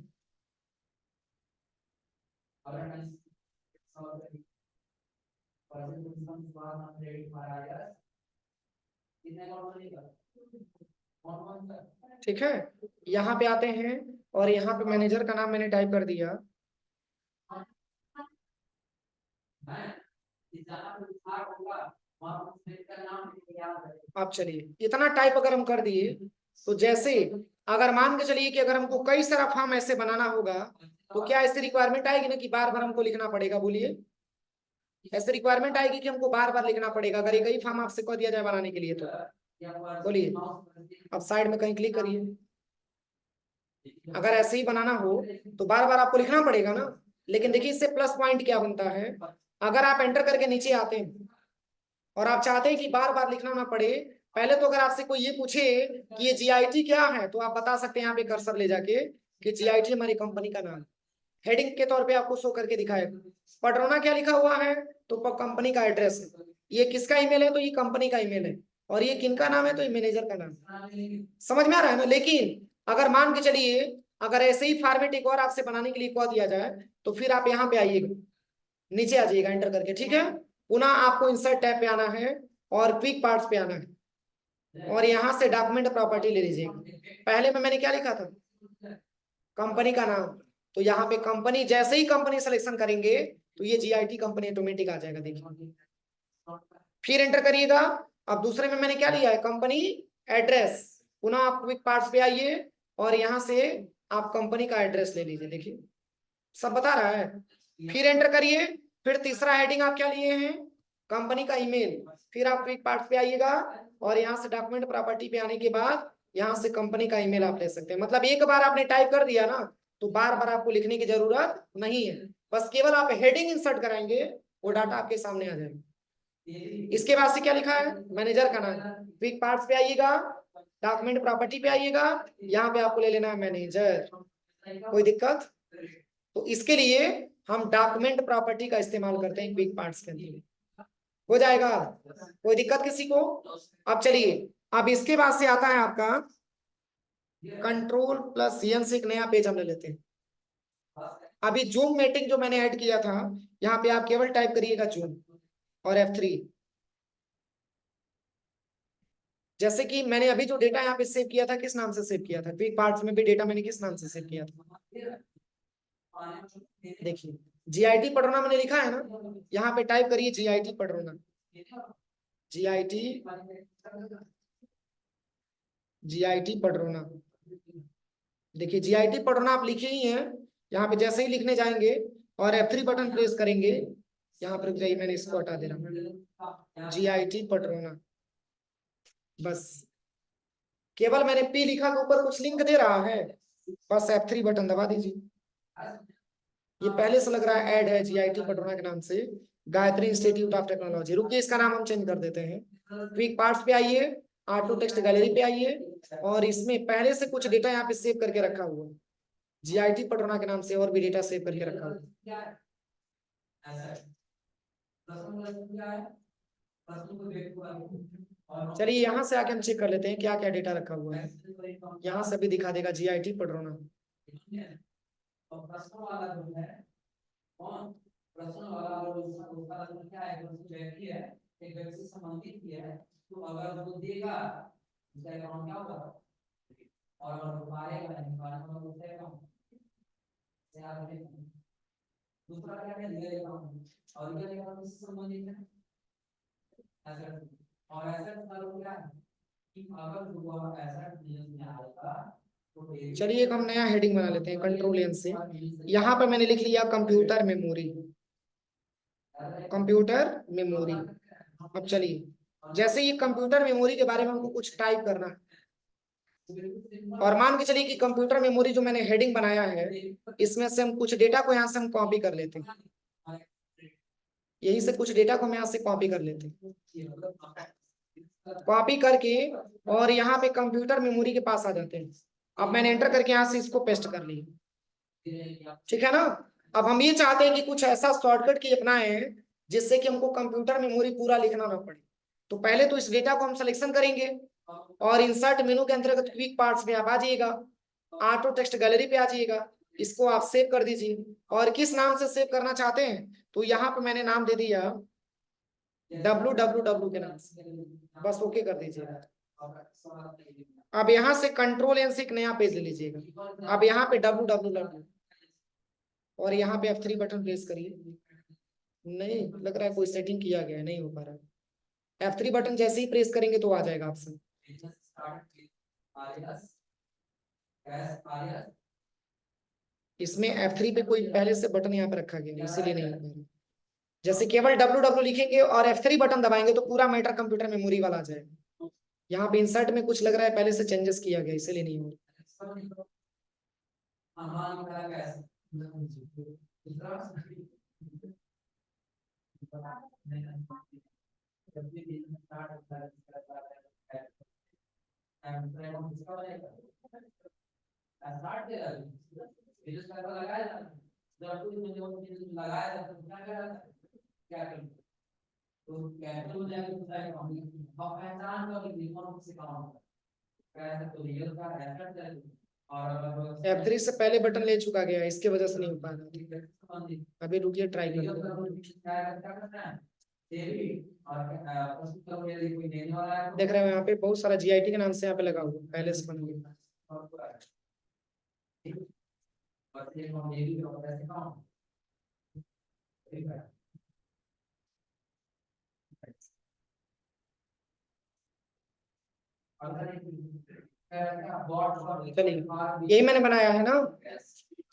ठीक है, यहाँ पे आते हैं और यहाँ पे मैनेजर का नाम मैंने टाइप कर दिया। आप चलिए इतना टाइप अगर हम कर दिए, तो जैसे अगर मान के चलिए कि अगर हमको कई सारा फॉर्म ऐसे बनाना होगा, तो क्या ऐसी रिक्वायरमेंट आएगी ना कि बार बार हमको लिखना पड़ेगा, बोलिए ऐसे रिक्वायरमेंट आएगी कि हमको बार बार लिखना पड़ेगा अगर एक ही फॉर्म आपसे कह दिया जाए बनाने के लिए, तो बोलिए। अब साइड में कहीं क्लिक करिए, अगर ऐसे ही बनाना हो तो बार बार आपको लिखना पड़ेगा ना। लेकिन देखिए इससे प्लस पॉइंट क्या बनता है, अगर आप एंटर करके नीचे आते हैं और आप चाहते हैं कि बार बार लिखना ना पड़े, पहले तो अगर आपसे कोई ये पूछे कि ये GIT क्या है, तो आप बता सकते हैं यहाँ पे कर्सर ले जाके कि GIT हमारी कंपनी का नाम, हेडिंग के तौर पे आपको शो करके दिखाएगा। पटरौना क्या लिखा हुआ है, तो कंपनी का एड्रेस है, ये किसका ईमेल है, तो ये कंपनी का ईमेल है, और ये किनका नाम है, तो ये मैनेजर का नाम। समझ में आ रहा है ना। लेकिन अगर मान के चलिए अगर ऐसे ही फॉर्मेट एक और आपसे बनाने के लिए कह दिया जाए, तो फिर आप यहाँ पे आइएगा, नीचे आ जाइएगा एंटर करके, ठीक है। पुनः आपको इंसर्ट टैब पे आना है और क्विक पार्ट्स पे आना है और यहाँ से डॉक्यूमेंट प्रॉपर्टी ले लीजिएगा। पहले में मैंने क्या लिखा था, कंपनी का नाम, तो यहाँ पे कंपनी, जैसे ही कंपनी सिलेक्शन करेंगे तो ये GIT कंपनी ऑटोमेटिक आ जाएगा, देखिए। फिर एंटर करिएगा, अब दूसरे में मैंने क्या लिया है, कंपनी एड्रेस, पुनः आप क्विक पार्ट्स पे आइए और यहाँ से आप कंपनी का एड्रेस ले लीजिए, देखिए सब बता रहा है। फिर एंटर करिए, फिर तीसरा हेडिंग आप क्या लिए हैं, कंपनी का ईमेल, फिर आप क्विक पार्ट्स पे आइएगा और यहाँ से डॉक्यूमेंट प्रॉपर्टी पे आने के बाद यहाँ से कंपनी का ईमेल आप ले सकते हैं। मतलब एक बार आपने टाइप कर दिया ना तो बार बार आपको लिखने की जरूरत नहीं है, बस केवल आप हेडिंग इंसर्ट कराएंगे, वो डाटा आपके सामने आ जाएगा। इसके बाद से क्या लिखा है, मैनेजर का नाम, क्विक पार्ट्स पे आइएगा, डॉक्यूमेंट प्रॉपर्टी पे आइएगा, यहाँ पे आपको ले लेना है मैनेजर। कोई दिक्कत? तो इसके लिए हम डॉक्यूमेंट प्रॉपर्टी का इस्तेमाल करते हैं क्विक पार्ट्स के अंदर। हो जाएगा? कोई दिक्कत किसी को? अब चलिए, अब इसके बाद से आता है आपका कंट्रोल प्लस CN से एक नया पेज हम ले लेते हैं। अभी जूम मीटिंग जो मैंने ऐड किया था, यहाँ पे आप केवल टाइप करिएगा जूम और F3। जैसे कि मैंने अभी जो डेटा यहाँ पे सेव किया था, किस नाम से सेव किया था? क्विक पार्ट्स में भी डेटा मैंने किस नाम से सेव किया था? देखिए GIT पडरोना मैंने लिखा है ना, यहाँ पे टाइप करिए GIT पडरोना, GIT पडरोना। देखिए GIT पडरोना आप लिखे ही हैं, यहाँ पे जैसे ही लिखने जाएंगे और F3 बटन प्रेस करेंगे, यहाँ पर रुक जाइए, मैंने इसको हटा दे रहा हूँ, GIT पडरोना। बस केवल मैंने P लिखा के ऊपर कुछ लिंक दे रहा है, बस F3 बटन दबा दीजिए। ये पहले से लग रहा है ऐड है GIT पटोना के नाम से, गायत्री इंस्टीट्यूट ऑफ टेक्नोलॉजी। रुकिए इसका नाम हम चेंज कर देते हैं। क्विक पार्ट्स पे आइए, ऑटो टेक्स्ट गैलरी पे आइए, और इसमें पहले से कुछ डेटा यहाँ पे सेव करके रखा हुआ है GIT पटोना के नाम से, और भी डेटा सेव करके रखा हुआ है। चलिए यहाँ से आके हम चेक कर लेते हैं क्या क्या डेटा रखा हुआ है। यहाँ से भी दिखा देगा GIT पटोना। प्रश्न वाला और उसका क्या है, व्यक्ति है, एक व्यक्ति से संबंधित ही है, तो अगर वो देगा उसका अकाउंट क्या होगा, और अगर वो पाएगा नहीं पाएगा तो उसका अकाउंट से आपने दूसरा क्या है, लीगल अकाउंट, और लीगल अकाउंट से संबंधित है एसेट, और एसेट का क्या है कि अगर वो एसेट बिजनेस में आएगा। चलिए एक हम नया हेडिंग बना लेते हैं कंट्रोल एन से। यहाँ पर मैंने लिख लिया कंप्यूटर मेमोरी, कंप्यूटर मेमोरी। अब चलिए, जैसे ये कंप्यूटर मेमोरी के बारे में हमको कुछ टाइप करना है, और मान के चलिए कि कंप्यूटर मेमोरी जो मैंने हेडिंग बनाया है, इसमें से हम कुछ डेटा को यहाँ से हम कॉपी कर लेते हैं, यही से कुछ डेटा को हम यहाँ से कॉपी कर लेते हैं, कॉपी करके और यहाँ पे कंप्यूटर मेमोरी के पास आ जाते हैं। अब मैंने एंटर करके यहाँ से इसको पेस्ट कर लिया, ठीक है ना। अब हम ये चाहते हैं कि कुछ ऐसा शॉर्टकट की अपनाएं जिससे कि हमको कंप्यूटर मेमोरी पूरा लिखना ना पड़े। तो पहले तो इस डेटा को हम सिलेक्शन करेंगे, और इंसर्ट मेनू के अंतर्गत क्विक पार्ट्स में आप आ जाइएगा, ऑटो टेक्स्ट गैलरी पे आ जाइएगा, इसको आप सेव कर दीजिए। और किस नाम से सेव करना चाहते हैं, तो यहाँ पे मैंने नाम दे दिया www के नाम से, बस ओके कर दीजिएगा। अब यहाँ से कंट्रोल एन से एक नया पेज ले लीजिएगा। अब यहाँ पे www और यहाँ पे F3 बटन प्रेस करिए। नहीं लग रहा है कोई सेटिंग किया गया है, नहीं हो पा रहा है। F3 बटन जैसे ही प्रेस करेंगे तो आ जाएगा ऑप्शन। इसमें F3 पे कोई पहले से बटन यहाँ पे रखा गया है, इसीलिए नहीं हो पा रहा। जैसे केवल www लिखेंगे और F3 बटन दबाएंगे तो पूरा मैटर कंप्यूटर मेमोरी वाला आ जाएगा। यहाँ पे इंसर्ट में कुछ लग रहा है पहले से चेंजेस किया गया, इसीलिए नहीं हो रहा। F3 से पहले बटन ले चुका गया, इसके वजह से नहीं हो पा रहा। अभी रुकिए, ट्राई करते हैं। देख रहे हो यहाँ पे बहुत सारा GIT के नाम से यहाँ पे लगा हुआ पहले से बन गया। चलिए यही मैंने बनाया है ना।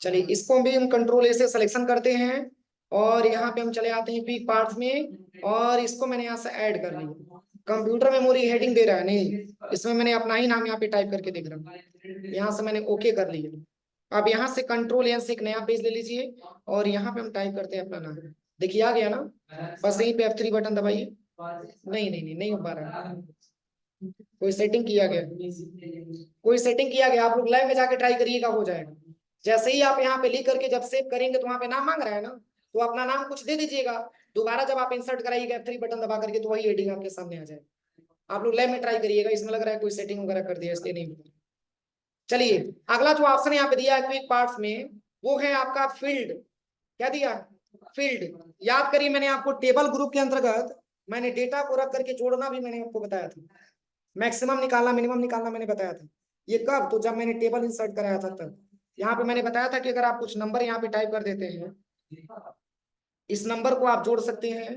चलिए इसको भी हम कंट्रोल ए से सिलेक्शन करते हैं, और यहाँ पे हम चले आते हैं क्विक पार्ट्स में, और इसको मैंने यहाँ से ऐड कर लिया। कंप्यूटर मेमोरी हेडिंग दे रहा है, नहीं, इसमें मैंने अपना ही नाम यहाँ पे टाइप करके देख रहा हूँ। यहाँ से मैंने ओके कर लिया। अब यहाँ से कंट्रोल एन से एक नया पेज ले लीजिए और यहाँ पे हम टाइप करते हैं अपना नाम। देखिए आ गया ना, बस यहीं पे F3 बटन दबाइए। नहीं हो पा रहा है, कोई सेटिंग किया गया, कोई सेटिंग किया गया। आप लोग लैब में जाके ट्राई करिएगा, हो जाएगा। जैसे ही आप यहाँ पे लिख करके जब सेव करेंगे तो वहां पे नाम मांग रहा है ना, तो अपना नाम कुछ दे दीजिएगा। दोबारा जब आप इंसर्ट कराइएगा F3 बटन दबा करके, तो वही हेडिंग आपके सामने आ जाएगा। आप लोग लैब में ट्राई करिएगा, इसमें लग रहा है कोई सेटिंग वगैरह कर दिया इसलिए नहीं होगा। चलिए, अगला जो ऑप्शन यहाँ पे दिया है क्विक पार्ट्स में, वो है आपका फील्ड। क्या दिया? फील्ड। याद करिए, मैंने आपको टेबल ग्रुप के अंतर्गत मैंने डेटा को रख करके जोड़ना भी मैंने आपको बताया था। मैक्सिमम निकालना, मिनिमम निकालना मैंने बताया था। ये कब? तो जब मैंने टेबल इंसर्ट कराया था तब। यहाँ पे मैंने बताया था कि अगर आप कुछ नंबर यहाँ पे टाइप कर देते हैं, इस नंबर को आप जोड़ सकते हैं,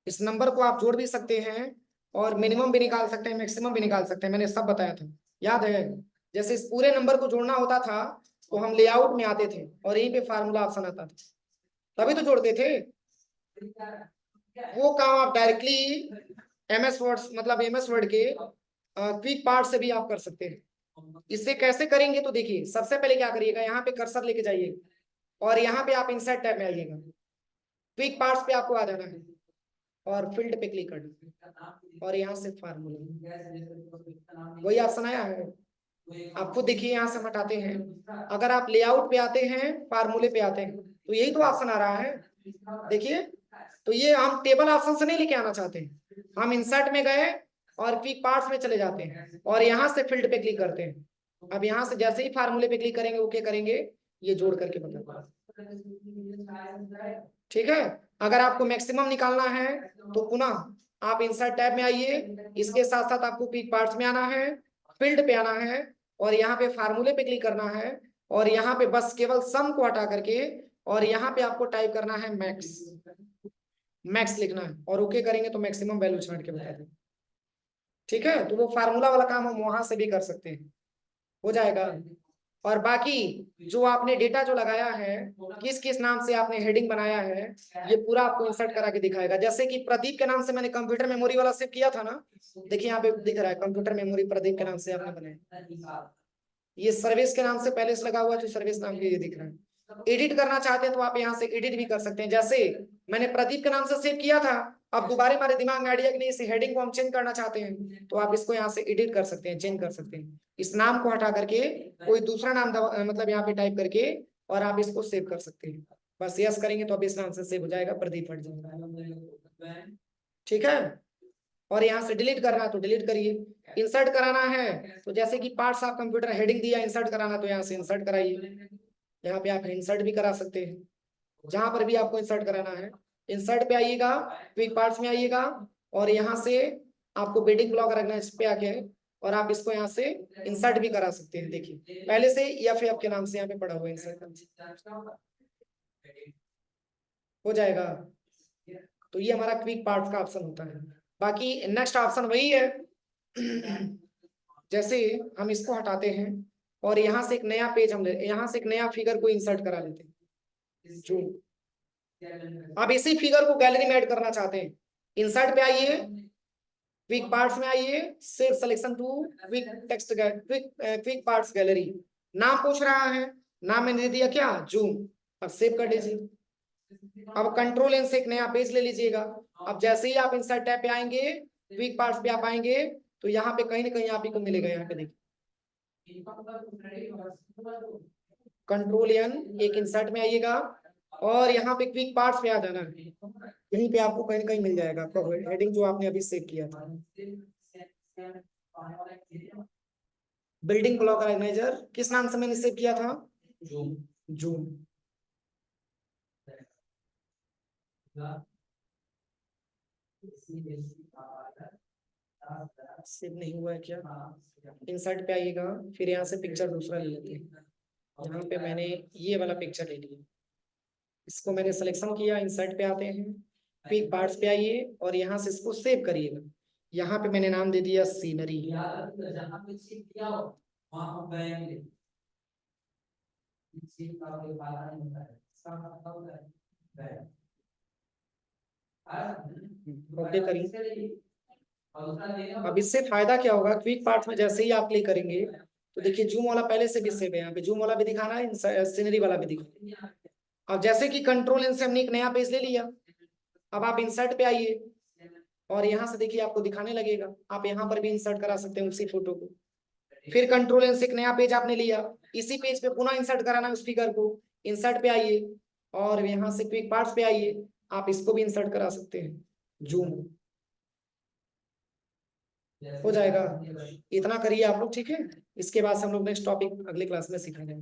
इस नंबर को आप जोड़ भी सकते हैं, और मिनिमम भी निकाल सकते हैं, मैक्सिमम भी निकाल सकते हैं। मैंने सब बताया था, याद है? जैसे इस पूरे नंबर को जोड़ना होता था तो हम लेआउट में आते थे और यहीं पे फार्मूला ऑप्शन आता था, तभी तो जोड़ते थे। वो काम आप डायरेक्टली MS वर्ड, मतलब MS वर्ड के क्विक पार्ट से भी आप कर सकते हैं। इससे कैसे करेंगे? तो देखिए, सबसे पहले क्या करिएगा, यहाँ पे कर्सर लेके जाइए और यहाँ पे आप इंसर्ट टैब में आइएगा, क्विक पार्ट्स पे आपको आ जाना है और फील्ड पे क्लिक करना है और यहाँ से फार्मूला, वही ऑप्शन आया है। आप खुद देखिए, यहाँ से हटाते हैं, अगर आप लेआउट पे आते हैं, फार्मूले पे आते हैं, तो यही तो ऑप्शन आ रहा है। देखिए, तो ये हम टेबल ऑप्शन से नहीं लेके आना चाहते हैं, हम इंसर्ट में गए और क्विक पार्ट्स में चले जाते हैं और यहाँ से फील्ड पे क्लिक करते हैं। अब यहाँ से जैसे ही फार्मूले पे क्लिक करेंगे, ओके करेंगे, ये जोड़ करके बता। ठीक है। अगर आपको मैक्सिमम निकालना है तो पुनः आप इंसर्ट टैब में आइए, इसके साथ साथ आपको क्विक पार्ट्स में आना है, फील्ड पे आना है और यहाँ पे फार्मूले पे क्लिक करना है और यहाँ पे बस केवल सम को हटा करके और यहाँ पे आपको टाइप करना है मैक्स, मैक्स लिखना है और ओके करेंगे तो मैक्सिमम वैल्यू छांट के बता दें। ठीक है, तो वो फार्मूला वाला काम हम वहां से भी कर सकते हैं, हो जाएगा। और बाकी जो आपने डेटा जो लगाया है, किस किस नाम से आपने हेडिंग बनाया है, ये पूरा आपको इंसर्ट करा के दिखाएगा। जैसे कि प्रदीप के नाम से मैंने कंप्यूटर मेमोरी वाला सेव किया था ना, देखिए यहाँ पे दिख रहा है कंप्यूटर मेमोरी प्रदीप के नाम से आपने बनाया। ये सर्विस के नाम से पहले से लगा हुआ है, तो सर्विस नाम के ये दिख रहा है। एडिट करना चाहते हैं तो आप यहाँ से एडिट भी कर सकते हैं। जैसे मैंने प्रदीप के नाम से सेव किया था, अब दोबारा हमारे दिमाग में आइडिया कि नहीं, इस हेडिंग को हम चेंज करना चाहते हैं, तो आप इसको यहाँ से एडिट कर सकते हैं, चेंज कर सकते हैं। इस नाम को हटा करके कोई दूसरा नाम मतलब यहाँ पे टाइप करके और आप इसको सेव कर सकते हैं। बस यस करेंगे तो अब इस नाम से सेव हो जाएगा, प्रदीप हट जाएगा। ठीक है। और यहाँ से डिलीट करना है तो डिलीट करिए, इंसर्ट कराना है तो जैसे कि पार्ट्स ऑफ कंप्यूटर हेडिंग दिया, इंसर्ट कराना तो यहाँ से इंसर्ट कराइए। यहाँ पे आप इंसर्ट भी करा सकते हैं, जहां पर भी आपको इंसर्ट कराना है। इंसर्ट पे आइएगा, क्विक पार्ट्स में आइएगा और यहाँ से आपको बिल्डिंग ब्लॉक रखना है इस पे आके, और आप इसको यहाँ से इंसर्ट भी करा सकते हैं। देखिए पहले से FF के नाम से यहाँ पे पड़ा हुआ है, इंसर्ट हो जाएगा। तो ये हमारा क्विक पार्ट का ऑप्शन होता है। बाकी नेक्स्ट ऑप्शन वही है। जैसे हम इसको हटाते हैं और यहाँ से एक नया पेज हम यहाँ से एक नया फिगर को इंसर्ट करा लेते हैं। जो आप इसी फिगर को गैलरी में ऐड करना चाहते हैं, इंसर्ट पे आइए, क्विक पार्ट्स में आइए, save selection to quick text, quick parts gallery. नाम पूछ रहा है, नाम मैंने दे दिया क्या, जूम। अब सेव कर लीजिए। अब कंट्रोल एन से एक नया पेज ले लीजिएगा। अब जैसे ही आप इंसर्ट टैब पे आएंगे, क्विक पार्ट्स पे आप आएंगे, तो यहाँ पे कहीं ना कहीं आप ही को मिलेगा। यहाँ पे देखिए कंट्रोल एन, एक इंसर्ट में आइएगा और यहाँ पे क्विक पार्ट्स पे आ जाना है। यहीं पे आपको कहीं ना कहीं मिल जाएगा आपका हेडिंग जो आपने अभी सेव किया था। बिल्डिंग ब्लॉक ऑर्गेनाइजर किस नाम से मैंने सेव किया था, जूम। जूम। सेव नहीं हुआ है क्या? इंसर्ट पे आइएगा, फिर यहाँ से पिक्चर दूसरा ले लेते हैं। यहाँ पे मैंने ये वाला पिक्चर ले लिया, इसको मैंने सिलेक्शन किया, इंसर्ट पे आते हैं, क्विक पार्ट्स पे आइए और यहाँ से इसको सेव करिएगा। यहाँ पे मैंने नाम दे दिया सीनरी। ओके करिए। अब इससे फायदा क्या होगा, क्विक पार्ट में जैसे ही आप क्लिक करेंगे तो देखिए जूम वाला पहले से भी सेव है, यहाँ पे जूम वाला भी दिखाना है, सीनरी वाला भी दिखाना। अब जैसे कि कंट्रोल एन से हमने एक नया पेज ले लिया, अब आप इंसर्ट पे आइए और यहाँ से देखिए आपको दिखाने लगेगा, आप यहाँ पर भी इंसर्ट करा सकते हैं उसी फोटो को। फिर कंट्रोल एन से एक नया पेज आपने लिया, इसी पेज पे पुनः इंसर्ट कराना है उस फिगर को, इंसर्ट पे आइए और यहाँ से क्विक पार्ट्स पे आइए, आप इसको भी इंसर्ट करा सकते हैं, जूम हो जाएगा। इतना करिए आप लोग, ठीक है। इसके बाद से हम लोग नेक्स्ट टॉपिक अगले क्लास में सीखेंगे।